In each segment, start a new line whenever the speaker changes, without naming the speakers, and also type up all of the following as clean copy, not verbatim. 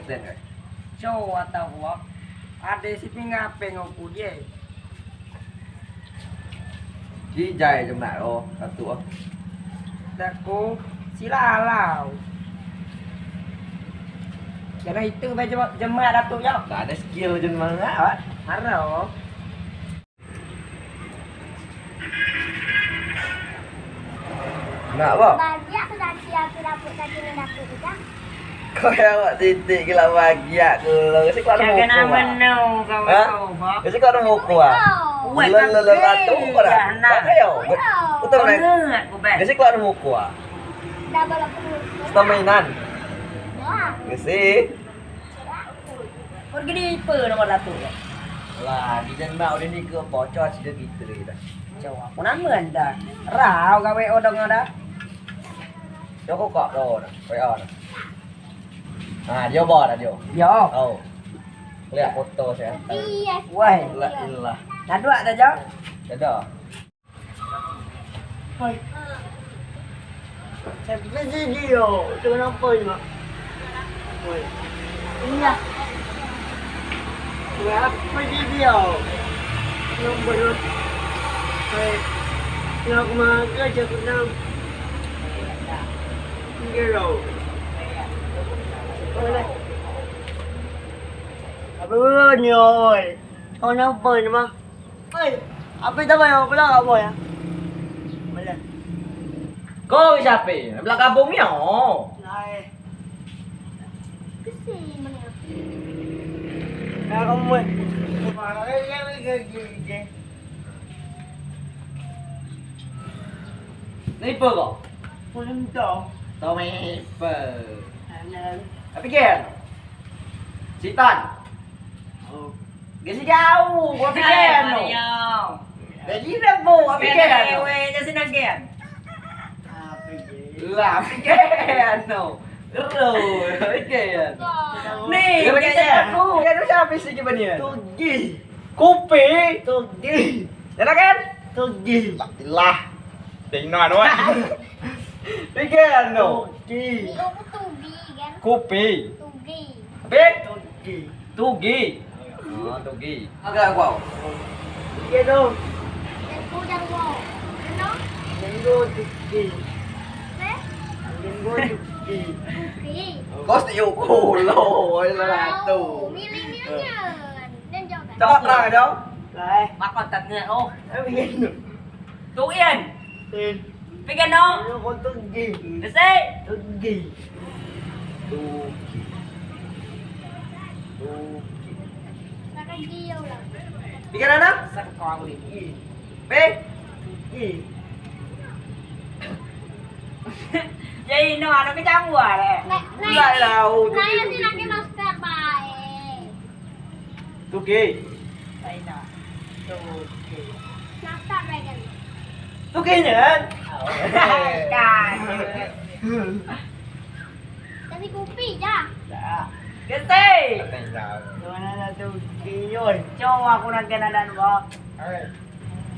sen rồi.
Show atau wak. Ada si pingape ngoku dia.
Chỉ dài trong lại ô, các tụa.
Daku sila lau. Jangan itu baju jemaah datuk yo.
Đã ada skill trên mana á.
Haro.
Nak apa?
Bahagia aku dah siap dapur kaki ni dapur juga.
Kau yang buat titik gila bahagia ke lo. Kasi kau ada
Jangan
muka.
nama no kau
Ha?
kau bak.
Kasi kau ada muka.
Uwe
Lala tu kau dah.
Nah.
Kayo. Betul
Kau
ni.
ngat ku be.
Kasi kau ada muka.
Dah balap perlu.
Kita mainan.
Wah.
Kasi.
Kau gini apa nama datuk yo?
Lah, di jembau dia ni ke bocor cerita kita dah.
Jawab aku nama anda. Rau gawe odong ada.
Cho có cọ đồ nè, quay on. À, vô bò nè vô.
Yo.
Oh. Lihat foto saya.
Iya.
Wah.
Lah.
Dah dua dah jauh.
Ada.
Saya pergi dia. Tu kenapa ni mak? Woi.
Iya.
Kenapa dia? Nombor lu. Hai. Nak makan je kenal. Gero. Apa ni oi? Kau nampak ni mah? Oi, apa itu bayar? Apa lah apa ya? Mana?
Kau siapa? Belakang bumi ya.
Lai.
Kesini mana?
Dah kamu. Mana ke?
Ni apa kau?
Belum tahu.
Tao mày apa?
Ana.
Apa kan? Sitan.
Oh.
Gasi jauh, apa kan? Jadi dah bo, apa kan?
Jadi sinagian. Apa je?
Lah, apa kan? No. Rồi, apa kan?
Ni,
Apa
dia
kan?
aku.
Kan tu siapa sih kebanyakan?
Tugi.
Kopi.
Tugi.
Ada kan?
Tugi.
Lah. Tính nói đúng không? Biết cái anh đâu?
Tugi.
Ni aku tugi kan?
Kopi.
Tugi.
Biết?
Tugi.
Tugi. Tugi. Agak wow.
Dia tu.
Dan ku dah wow. Kenapa?
Jenggo tugi.
Eh?
Jenggo tugi.
Tugi.
Có tiểu cổ rồi là tù.
Milih-milihnya. Dan jawab.
Chót ra rồi đâu?
Lại.
Bác còn tập ngựa không?
Em yên được.
Tú Yên,
Tên.
Piano,
Nó con tugi.
được gì?
Tugi.
Tugi.
Takkan dia lah.
Biết cái đó đó?
Sắc con đi.
Biết?
Tugi.
Gì nó cái trang quả này.
Lại là
Saya sih lagi masker baik.
Tugi.
Đây nè.
Tugi.
Masker baik kan?
Tugi nhỉ?
Cài.
Kasih kopi je.
Dah.
Cái gì?
Thành ra.
Mana ada tugi rồi.
Cho aku nak kena dan bak.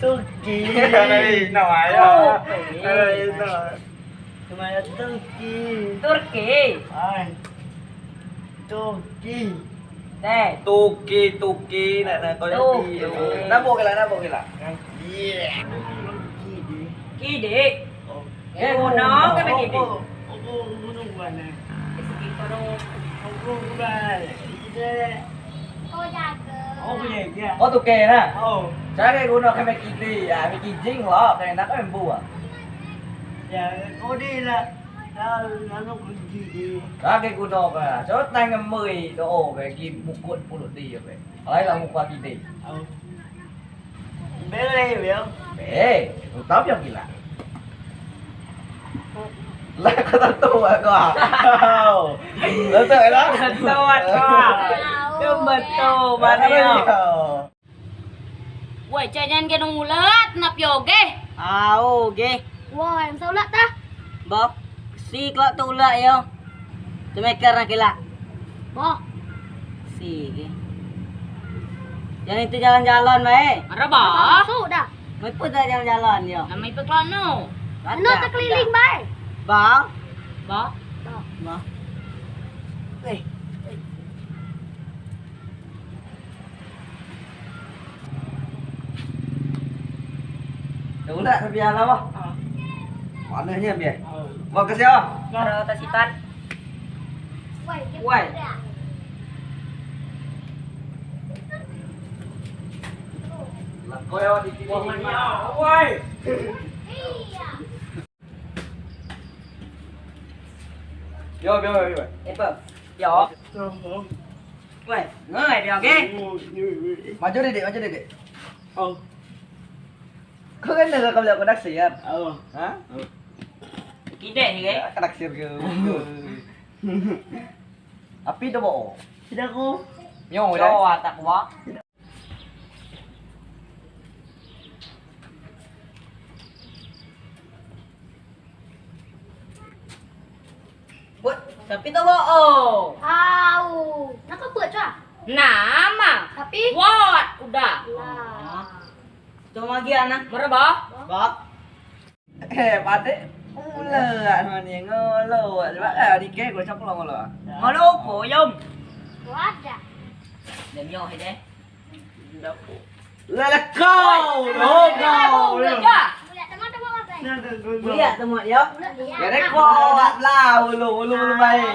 Tugi.
Đây, nói
à.
Đây, nói.
Mana tugi.
Turki.
Ai. Tugi.
Đây.
Tugi, Tugi này này có
Tugi.
gì? Nó bộ cái là, nó bộ cái là.
Yeah.
Kỳ đi. Cái của nó cái này kỳ đi.
Aku bukan.
Cái gì của nó.
Aku bukan. Dia.
Kau jaga.
Oh punya dia.
Có Tugi nè.
Oh.
Trái cái của nó cái mày kỳ đi, à mày kỳ dính lọ, cái này nó có em bùa.
Ya, kau đi là nó cũng gì đi.
Đó cái của nó là chốt tăng 10 độ về kim một cuộn phụ lụt đi vậy. Đấy là một qua kỳ đi.
Bé đây phải không?
Ê, một tóc trong kỳ lạ. Là có tóc tu à con. Lớn tuổi đó.
Tô à con. Cái mật tô mà đi không?
Woi, jangan kena mulut, nak yoge.
Ok.
Wah, yang saulat dah.
Bok. Si kok tulak yo. Cemeker nak kila.
Boh,
Si ke. Jangan itu jalan-jalan baik.
ada bah. Masuk dah.
Mai pun tak jalan-jalan yo.
Namai peklano. Ano tak keliling baik.
Bang.
Bah.
Bang.
Ulat biar lah bah. Mananya biar. Mau ke siapa?
Kalau tak sitan. Why?
Lah kau yang di sini. Woi. Yo, yo, yo.
Apa? Yo. Why? Ngai dia ke?
Maju dek, maju dek. Kau kan nak kau lihat kau naksir? Ha?
Kide ni ke?
Kau naksir ke? Api tu boh.
Tidak aku.
Nyo
Cho
dah.
tak kuat. Buat tapi tak bohong.
Au, nak kau buat cak?
Nama
Tapi
What udah
lah.
Cuma lagi anak.
Mereba
Bak.
Patik. Ulat mana ngolo. Sebab di kek kau siapa ngolo?
Ngalo po yum.
Kau ada.
Dem yo he deh.
Lah kau. Kau.
Boleh teman-teman apa?
Lihat semua yo.
Ya dek kau lah ulu baik.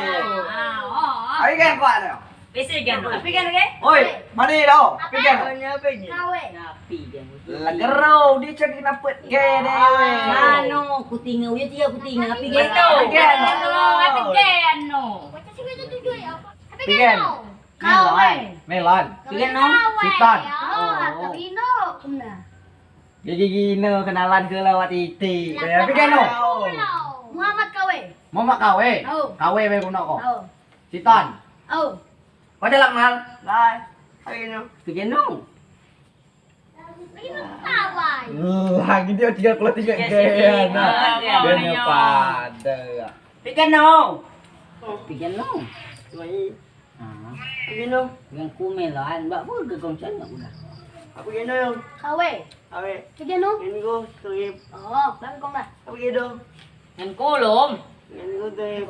Ayo kan kau ada.
PC kan
Tapi kan ke?
Oi, mana dah? Pikan.
Apa ni?
Kau
Napi kan.
Lah gerau dia cakap kenapa ke dewe.
Mano kutinga uya tiga kutinga api ke?
Betul
Pikan.
Tapi kan no
Macam sih macam tu juga ya. Tapi
Pikan.
kau.
Melon.
Pikan no?
Sitan.
Oh, tapi no. Kena.
Gigi-gigi no kenalan ke lawat iti. Ya pikan no.
Muhammad Kawe.
Mama kawe.
Oh.
Kawe we kuno ko.
Oh.
Sitan.
Oh.
Kau dah kenal?
Lai. Hari ni.
Pikan no?
Lagi nak tawai.
Lagi dia 33 gaya nak. Dia pada.
Pikan no? Pikan no?
Mai.
Ah,
Pergi no.
dengan kumelan, bak pun ke kongcen tak udah.
Aku pergi no.
Kawe.
Awe.
Pergi no.
Ini ko trip.
Oh, langkong dah.
Aku pergi do.
Ngan kulum
Ini ko trip.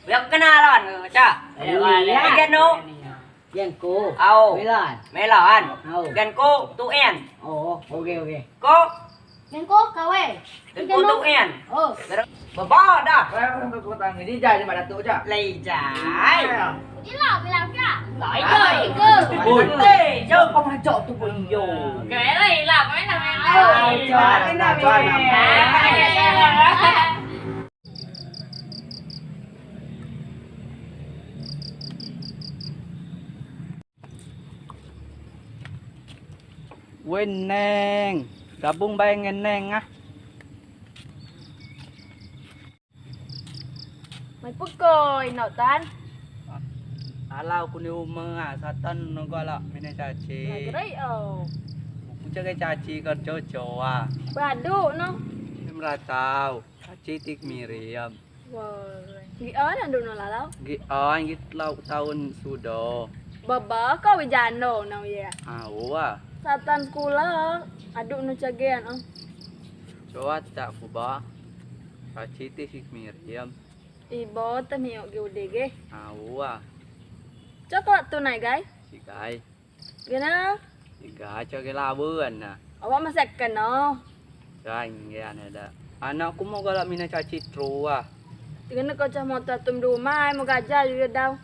Biar kenalan cak. Pikan no? Yang ko. Au. Melan. Melan. Au. Gan ko tu en. Oh, okey. Ko.
Yang kau kawe.
Gan ko tu en.
Oh.
Baba dah.
Kau tang ni jai mak datuk je.
Lei jai.
Gila bilang cak.
Lại
Kawe
chơi
ke?
Ôi.
Jom kau macam tu pun yo.
Cái này là cái thằng
Ai, cho cái nào
Quên neng, gabung bayang neng ah.
Mày pukul nọ tan
Alau ku ni umah satan nunggu ala mina
Mày
caci.
cái oh
Muncul ke caci kerja Jawa.
Badu no
Ini meratau. Caci tik Miriam.
Wow Nghĩ ớn là đủ nó là đâu
Git lau tahun sudah.
Baba kau bijan no nào ya
Awa.
Satan sekolah Aduk no cagian oh
Coba tak kuba. Caci tik Miriam.
Ibo tem hiểu kiểu đi ghê
Awa.
Coklat tu này guys
Sigai.
Gana
Sigai cho cái la bươn nè.
Awak masak kan no
Jangan ya ada. Anakku mau galak mina caci trua.
Gana kau cah mau tatum rumah mau gajah juga dah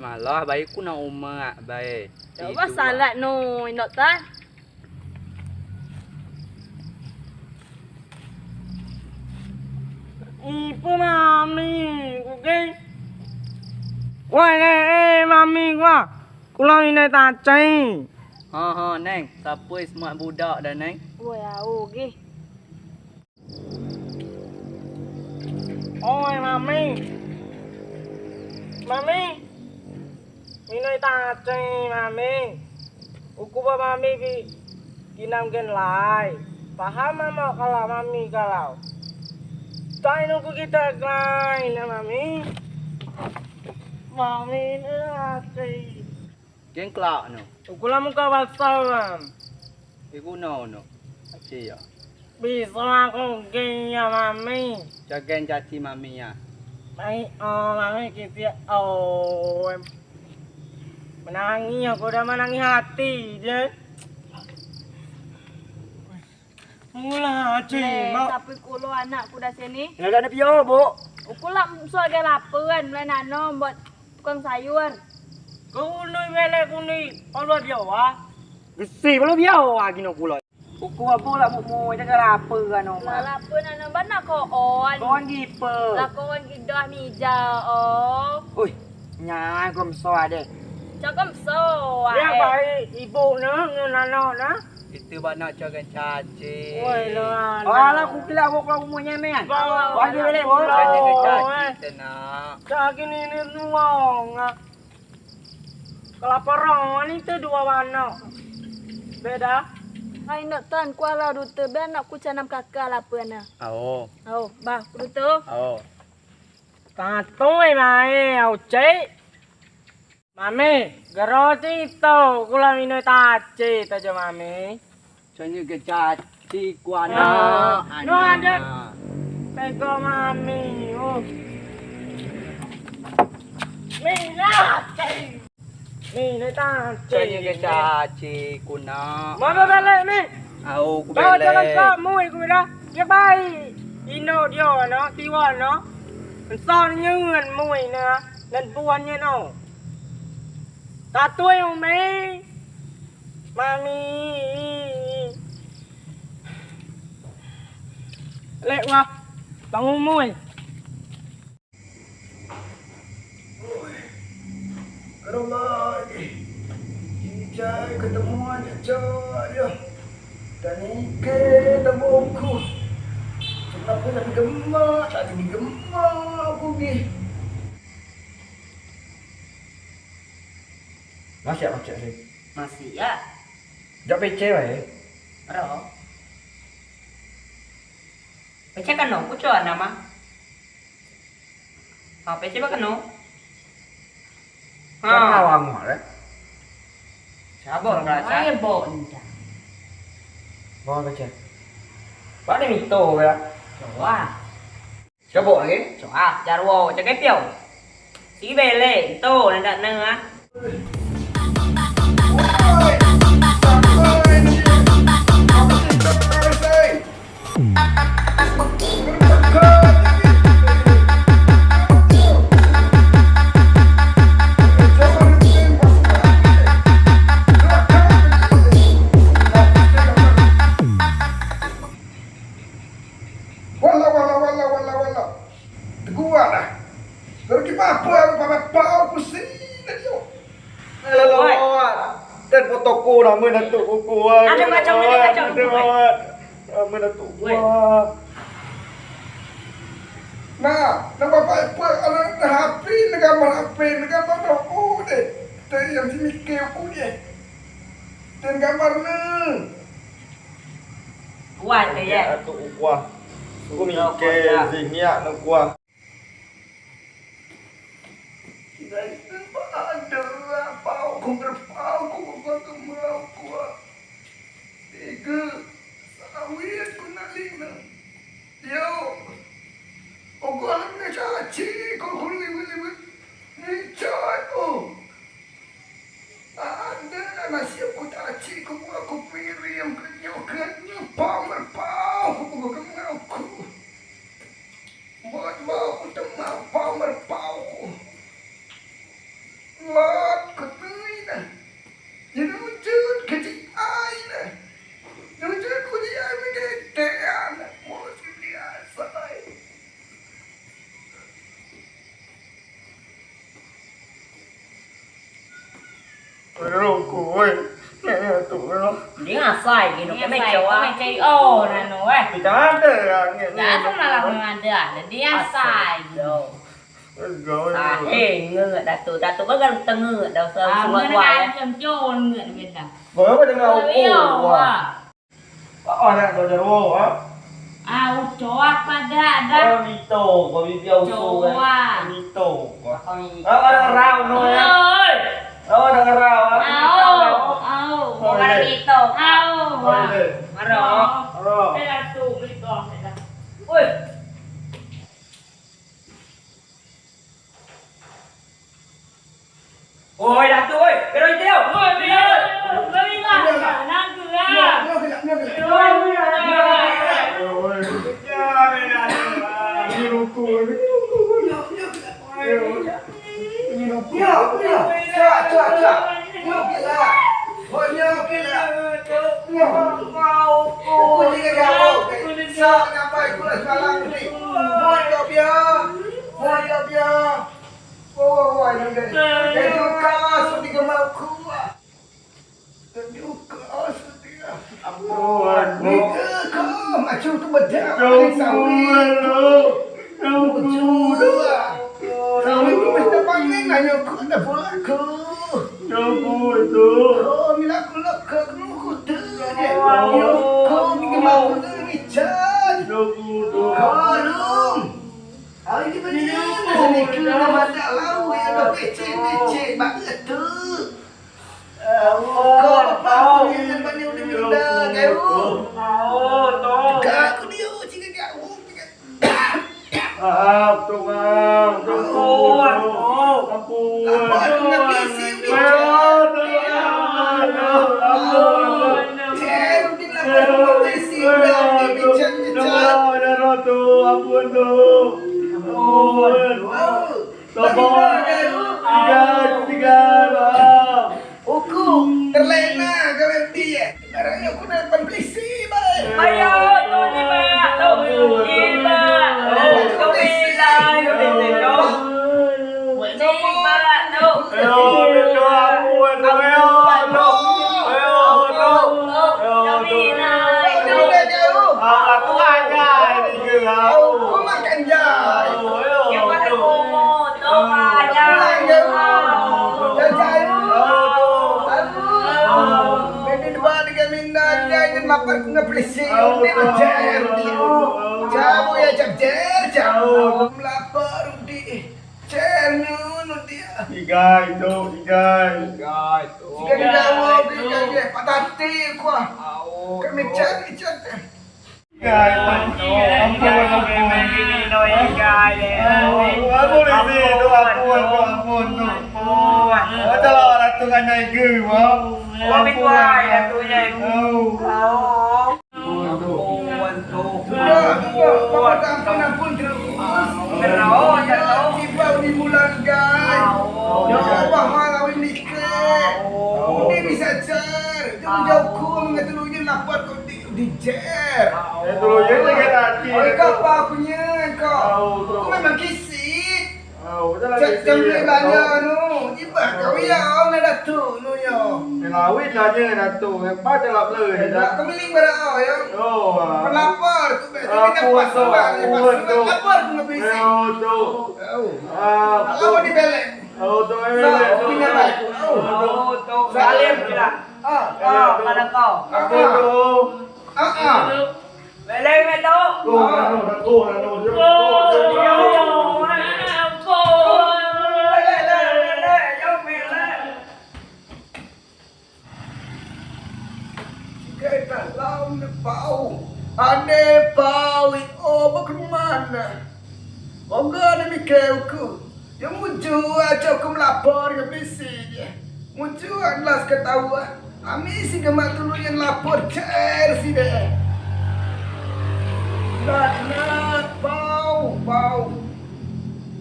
Malah baik ku na umah baik.
Awak salat no nọ tan
Ibu mami, okay. Wah, mami gua. Kulau ini tak cai.
Ha neng, siapa semua budak dah neng?
Ôi à ô ghê
Ôi mami. Mami. Ini tak cai mami. Uku ba mami kinam gen lai. Paham mama kalau mami kalau. Tai nunggu kita lain na mami. Mami ini hati.
Gen kelak no.
Ukula muka basawan.
Iku no. Aci ya.
Bisa aku gaya mami.
Jagain caci mami ya.
Mami, mami kita menangis aku udah menangis hati je. Mula cima.
Tapi kulo anakku dah sini.
Lah dah piyo, Bu?
Aku lah musuh dia laperan mulai nano buat tukang sayur.
Kau ni mele ku ni, kalau dia wah. Besi belum dia wah gino kulo. Ku apa lah mu jaga laperan no.
Lah laperan nano bana ko on.
Kawan gipe.
Lah kawan gidah mija oh.
Ui, nyai kom so ade.
Cakap so.
Dia baik ibu na nano na.
Itu nak jangan caci.
Oi lah. Alah ku kira aku kau mu nyemen. Bagi bele bo.
Jangan caci tenang.
Cagi ni nuang. Kelaparan ni tu dua warna. Beda.
Hai nak tan kuala rute ben nak ku canam kakak laperan.
Oh.
Oh, bah rute.
Oh.
Ta tôi mai au chế. Mami, garoti to kula minoi ta chế ta cho mami.
Jangan ke caci kuana.
No ada. Pego mami. Oh. Mina. Minoi ta chế.
Jangan ke caci kuna.
Mama balik ni.
Aku ku
Bawa jalan
beli.
kau mui ku dah. Dia baik. Ino dia no, tiwan no. Mình son như người mùi nè, nên buồn như nào. Ta tuổi không mấy. Mami. Lệ quá. Tao ngu mùi.
Kalau lagi Jai ketemuan dia dan ike temuku kenapa tak digemar tak digemar aku ni masih apa cak ni
Masih ya.
jap PC wae
Ro. Pecah kan no, kucu nama. Ah, pecah ba kan no?
kan awang mah
Sabon ka sa. Ay, bon.
bawa PC bạn này mình tổ vậy
Wow.
cho bộ lagi
Coba jarwo cho cái biểu. Sĩ về lệ tô này đợt nữa.
Wala. Teguan dah. Lalu kita apa yang pau pusing dia. Dan fotoku nama datuk buku.
Ada macam ni macam tu.
Nama datuk. Nah, nama apa anak HP gambar HP gambar oh deh. Tadi yang si mikir aku dia. Dan gambar ni.
Kuat tu ya.
Datuk kuah. Aku mikir zinyak nak kuah. Ada pau ku berpau ku berkemau kuah. Tiga sawit ku nak lina. Yo. Aku alam nak caci ku kulit. Ni cai oh. Ada nasi aku caci ku aku piring kenyok pau berpau ku berkemau ku. Buat bau ku temau pau berpau ku. Lord, ketui dah. Jadi wujud kecil ai dah. Wujud kecil ai mengetean. Mulut biasa. Roko, oi. Tu lo.
Dia ngasai gitu cái mày cháu á. Mày chơi ô nè nó ấy.
Thì chẳng ada yang
Đã không là làm ada, dia sai đâu.
Rồi.
Ngựa đặt tụ có gần tầng ngựa đầu sơ xuống ngoài.
Chầm chôn ngựa bên đó.
Với cái ngầu cổ à. Có nè, rồi rồi á.
Cowok pada ada.
Mito, có video show
Cowok.
Mito. Ada rau thôi á.
Ơi.
Ada rau á.
Mau ada itu. Maro.
Đây là tủ bên còn này là.
Ui. Ôi đặt tôi, cái đôi tiêu.
Ôi, bây giờ, nó đi làm khả năng cửa.
Nhớ cái dah salah ni. Mohon kau biar. Oh, ini deh. Jadi kau sudah gemau kuat. Jadi kau sudah.
Ampun.
Ni kau macam tu bedak. Sawit tu. Sawit tu mesti panggil nanya aku ada buat aku.
Ampun tu.
Kau bila aku nak aku tu. Kau ni gemau tu ni cat. Kau lum. Hari ni mana ni kena mata lau yang dah pecik banget tu. Kau apa punya bani udah minda kau. Kau dia cakap kau.
Maaf tu bang. Ampun.
Apa aku nak bisi ni? Cik, dia nak bisi dah ni bincang.
Ampun tu. Tiga bang.
Aku terlena kau dia. Barangnya aku nak depan polisi baik.
Ayo, tu ni ba, tu ni ba, tu bila, tu bila, tu ba, tu.
Aku makan jai.
Yang mana komo, tu aja.
Lapar ku ngapelisi ni bajar di. Jamu ya jar. Lapar di. Cernu dia.
Igai tu.
Jika dawo dia patati ku. Kami cari.
Igai ampun tu. Kalau orang tu kan naik ke bang.
Ampun terus. Tiba di bulan guys. Ya mahal ini ke. Ini bisa cer. Jauh ku mengatulunya lapar kau di cer.
Itu je lagi hati.
Kau apa punya kau? Kau memang kisik. Jam ni banyak nu. Iba kau ya orang dah tu nu yo.
Lawit aja dah tu. Hebat dah le.
Kau miling berapa ya?
Oh.
Pelapar tu kita pasang. Lapar tu nak bisi.
Tu.
Kalau di belek.
Tu.
Punya baik.
Salim kita. Mana kau?
Aku tu.
Beleng itu.
Kita lawan pau. Ane pau bagaimana? Ogana mikeuku. Yang muncul aja aku melapor ke polisi je. Muncul adalah ketahuan. Ami si gemak dulu yang lapor cer si deh. Nak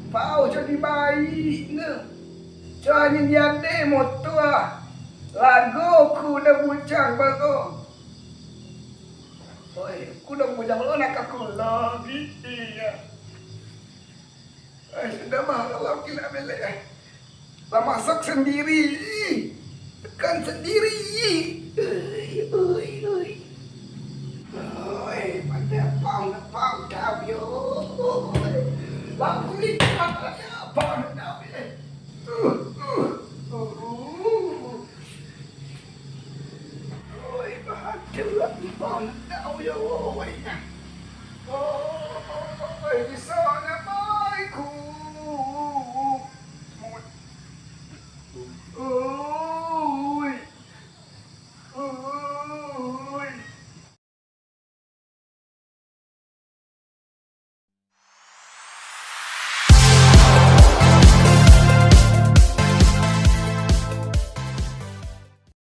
pau jadi baik ne. Jangan jadi motor. Lagu ku dah bucang bago. Oi, ku dah bucang lo nak aku lagi iya. Sudah mahal kita beli. Lah masak sendiri. Tekan sendiri. Oi. Pada pau dah yo. Lah kulit apa dah beli. Oi, bahagia pau dah yo.